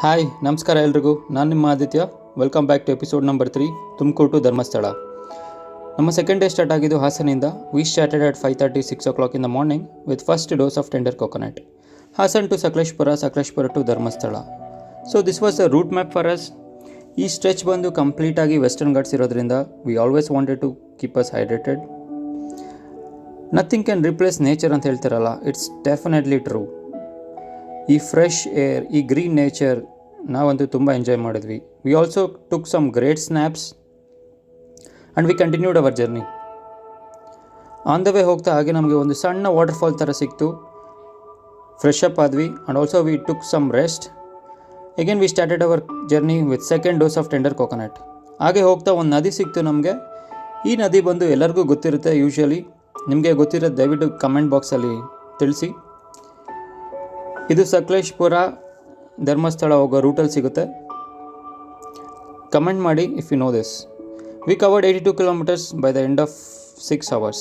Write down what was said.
Hi ನಮಸ್ಕಾರ ಎಲ್ರಿಗೂ. ನಾನು ನಿಮ್ಮ Aditya. Welcome back to episode number 3, Tumakuru to Dharmasthala. ನಮ್ಮ ಸೆಕೆಂಡ್ ಡೇ ಸ್ಟಾರ್ಟ್ ಆಗಿದ್ದು ಹಾಸನಿಂದ. We started at 5:30, 6 o'clock in the morning with first dose of tender coconut. Hassan to Sakleshpur, Sakleshpur to Dharmasthala. So this was the route map for us. ಈ stretch ಬಂದು ಕಂಪ್ಲೀಟಾಗಿ Western Ghats ಇರೋದ್ರಿಂದ we always wanted to keep us hydrated. Nothing can replace nature ಅಂತ ಹೇಳ್ತಾರಲ್ಲ, it's definitely true. ಈ fresh air, ಈ green nature ನಾವಂತೂ ತುಂಬ ಎಂಜಾಯ್ ಮಾಡಿದ್ವಿ. We also took some great snaps and we continued our journey. On the way ಹೋಗ್ತಾ ಹಾಗೆ ನಮಗೆ ಒಂದು ಸಣ್ಣ ವಾಟರ್ಫಾಲ್ ಥರ ಸಿಕ್ತು. ಫ್ರೆಶ್ ಅಪ್ ಆದ್ವಿ and also we took some rest. Again we started our journey with second dose of tender coconut. ಹಾಗೆ ಹೋಗ್ತಾ ಒಂದು ನದಿ ಸಿಕ್ತು ನಮಗೆ. ಈ ನದಿ ಬಂದು ಎಲ್ಲರಿಗೂ ಗೊತ್ತಿರುತ್ತೆ. ಯೂಶ್ವಲಿ ನಿಮಗೆ ಗೊತ್ತಿರೋದು ದಯವಿಟ್ಟು ಕಮೆಂಟ್ ಬಾಕ್ಸಲ್ಲಿ ತಿಳಿಸಿ. ಇದು ಸಕಲೇಶ್ಪುರ ಧರ್ಮಸ್ಥಳ ಹೋಗೋ ರೂಟಲ್ಲಿ ಸಿಗುತ್ತೆ. ಕಮೆಂಟ್ ಮಾಡಿ if you know this. We covered 82 kilometers by the end of 6 hours.